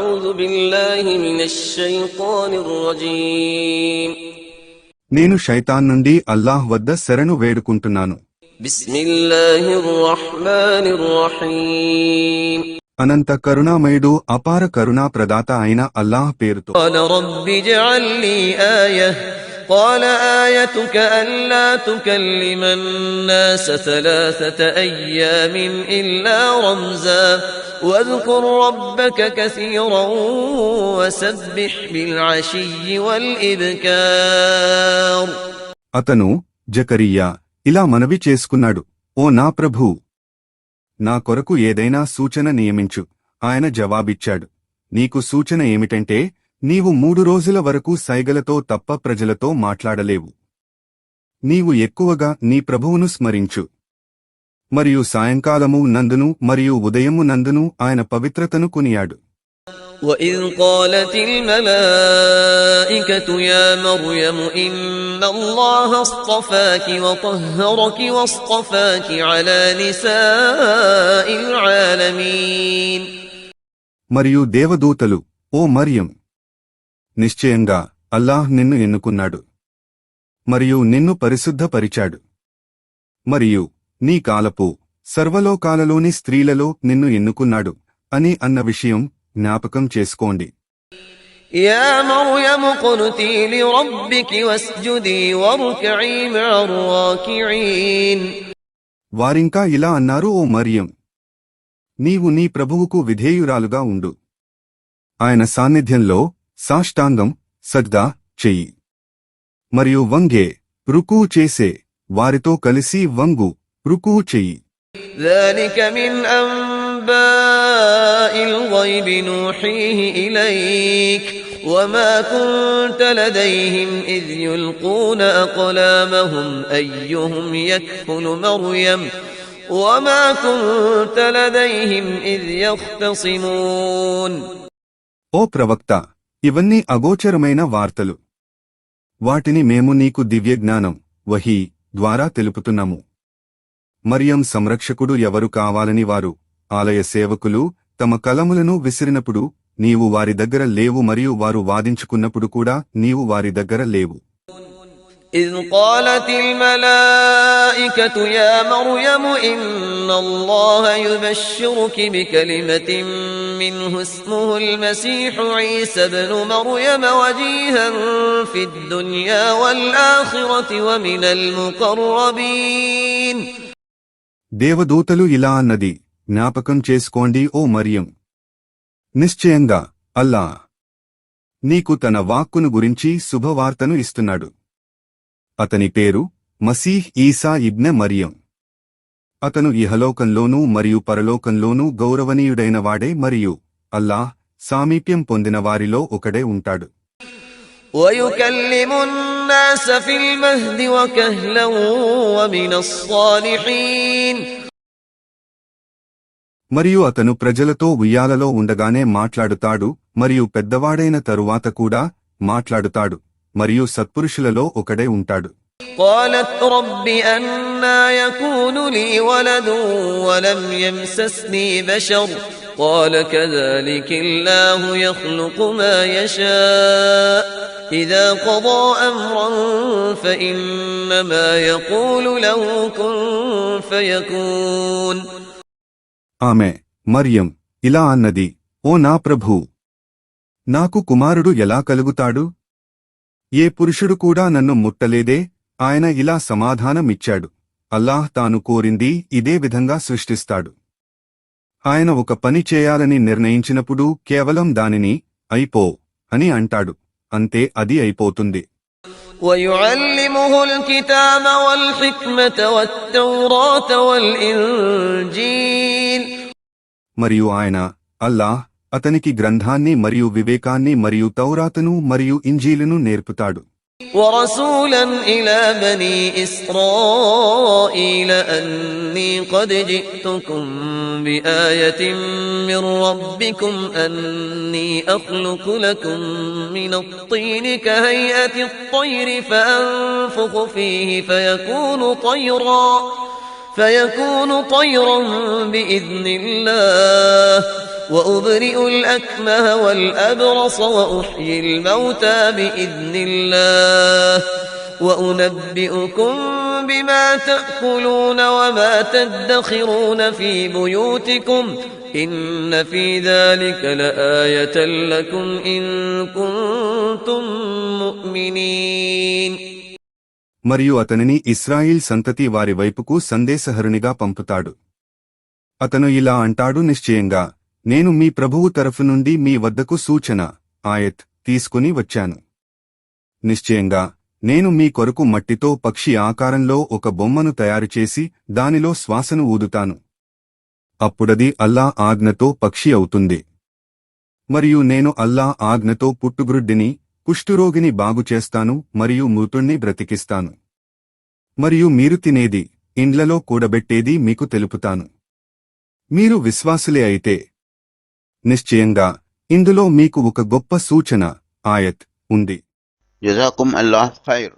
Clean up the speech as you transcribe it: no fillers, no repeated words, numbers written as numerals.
أعوذ بالله من الشيطان الرجيم నేను శైతాన్ నుండి అల్లాహ్ వద్ద శరణు వేడుకుంటున్నాను. بسم الله الرحمن الرحيم అనంత కరుణామయుడు అపార కరుణా ప్రదాత అయిన అల్లాహ్ పేరుతో. قال رب اجعل لي آية قال آيتك ألا تكلم الناس 3 أيام إلا رمزا واذكر ربك كثيرا وسبح بالعشي والإبكار. అతను జకరియా ఇలా మనవి చేసుకున్నాడు, ఓ నా ప్రభూ, నా కొరకు ఏదైనా సూచన నియమించు. ఆయన జవాబిచ్చాడు, నీకు సూచన ఏమిటంటే నీవు 3 రోజుల వరకు సైగలతో తప్ప ప్రజలతో మాట్లాడలేవు. నీవు ఎక్కువగా నీ ప్రభువును స్మరించు. మరియు సాయంకాలము నందును మరియు ఉదయము నందును ఆయన పవిత్రతను కొనియాడు. وَإِذْ قَالَتِ الْمَلَائِكَةُ يَا مَرْيَمُ إِنَّ اللَّهَ اصْطَفَاكِ وَطَهَّرَكِ وَاصْطَفَاكِ عَلَى نِسَاءِ الْعَالَمِينَ. మరియు దేవదూతలు, ఓ మరియం, నిశ్చయంగా అల్లాహ్ నిన్ను ఎన్నుకున్నాడు మరియు నిన్ను పరిశుద్ధపరిచాడు మరియు నీ కాలపు సర్వలోకాలలోని స్త్రీలలో నిన్ను ఎన్నుకున్నాడు అని అన్న విషయం జ్ఞాపకం చేసుకోండి. యా మర్యమ్ ఖునుతీ లిరబ్బికి వస్జుదీ వర్కఈ మఅర్ రాకిఈన్. వారింకా ఇలా అన్నారు, ఓ మరియం, నీవు నీ ప్రభువుకు విధేయురాలుగా ఉండు. ఆయన సాన్నిధ్యంలో సాష్టాంగం సజ్దా చెయ్యి మరియు వంగే రుకూ చేసే వారితో కలిసి వంగు రుకూ చెయ్యి. ذلك من أنباء الغيب نوحيه إليك وما كنت لديهم إذ يلقون أقلامهم أيهم يكفل مريم وما كنت لديهم إذ يختصمون. ఓ ప్రవక్త, ఇవన్నీ అగోచరమైన వార్తలు. వాటిని మేము నీకు దివ్యజ్ఞానం వహీ ద్వారా తెలుపుతున్నాము. మరియం సంరక్షకుడు ఎవరు కావాలని వారు ఆలయ సేవకులు తమ కలములను విసిరినప్పుడు నీవు వారి దగ్గర లేవు మరియు వారు వాదించుకున్నప్పుడు కూడా నీవు వారి దగ్గర లేవు. إذ قالت الملائكة يا مريم إن الله يبشرك بكلمة منه اسمه المسيح عيسى ابن مريم وجيها في الدنيا والآخرة ومن المقربين. దేవదూతలు ఇలా అన్నది, జ్ఞాపకం చేసుకోండి ఓ మరియం, నిశ్చయంగా అల్లా నీకు తన వాక్కును గురించి శుభవార్తను ఇస్తున్నాడు. అతని పేరు మసీహ్ ఈసా ఇబ్నె మరియం. అతను ఇహలోకంలోనూ మరియు పరలోకంలోనూ గౌరవనీయుడైన వాడే మరియు అల్లాహ్ సామీప్యం పొందిన వారిలో ఒకడే ఉంటాడు. وَيُكَلِّمُ النَّاسَ فِي الْمَهْدِ وَكَهْلًا وَمِنَ الصَّالِحِينَ. మరియు అతను ప్రజలతో ఉయ్యాలలో ఉండగానే మాట్లాడుతాడు మరియు పెద్దవాడైన తరువాత కూడా మాట్లాడుతాడు మరియు సత్పురుషులలో ఒకడే ఉంటాడు. قالت رب أنى يكون لي ولد ولم يمسسني بشر قال كذلك الله يخلق ما يشاء إذا قضى أمرا فإنما يقول له كن فيكون. ఆమె మరియం ఇలా అన్నది, ఓ నా ప్రభూ, నాకు కుమారుడు ఎలా కలుగుతాడు? ఏ పురుషుడు కూడా నన్ను ముట్టలేదే. ఆయన ఇలా సమాధానమిచ్చాడు, అల్లాహ్ తాను కోరింది ఇదే విధంగా సృష్టిస్తాడు. ఆయన ఒక పని చేయాలని నిర్ణయించినప్పుడు కేవలం దానిని అయిపో అని అంటాడు, అంతే అది అయిపోతుంది. وَيُعَلِّمُهُ الْكِتَابَ وَالْحِكْمَةَ وَالتَّوْرَاةَ وَالْإِنْجِيلَ. మరియు ఆయన అల్లాహ్ అతనికి గ్రంథాన్ని మరియు వివేకాన్ని మరియు తౌరాతును మరియు ఇంజీలును నేర్పుతాడు. وَرَسُولًا إِلَى بَنِي إِسْرَائِيلَ أَنِّي قَدْ جِئْتُكُمْ بِآيَةٍ مِّن رَّبِّكُمْ أَنِّي أَخْلُقُ لَكُم مِّنَ الطِّينِ كَهَيْئَةِ الطَّيْرِ فَأَنفُخُ فِيهِ فَيَكُونُ طَيْرًا بِإِذْنِ اللَّهِ وأبرئ الأكمه والأبرص وأحيي الموتى بإذن الله وأنبئكم بما تأكلون وما تدخرون في بيوتكم إن في ذلك لآية لكم إن كنتم مؤمنين. మరియు అతనిని ఇశ్రాయిల్ సంతతి వారి వైపుకు సందేశహరునిగా పంపుతాడు. అతను ఇలా అంటాడు, నిశ్చయంగా నేను మీ ప్రభువు తరఫు నుండి మీ వద్దకు సూచన ఆయత్ తీసుకుని వచ్చాను. నిశ్చయంగా నేను మీ కొరకు మట్టితో పక్షి ఆకారంలో ఒక బొమ్మను తయారుచేసి దానిలో శ్వాసను ఊదుతాను. అప్పుడది అల్లా ఆజ్ఞతో పక్షి అవుతుంది. మరియు నేను అల్లా ఆజ్ఞతో పుట్టుగ్రుడ్డిని కుష్ఠురోగిని బాగుచేస్తాను మరియు మృతుణ్ణి బ్రతికిస్తాను. మరియు మీరు తినేది ఇండ్లలో కూడబెట్టేది మీకు తెలుపుతాను. మీరు విశ్వాసులే అయితే నిశ్చయంగా ఇందులో మీకు ఒక గొప్ప సూచన ఆయత్ ఉంది. జజాకుం అల్లాహ్ ఖైర్.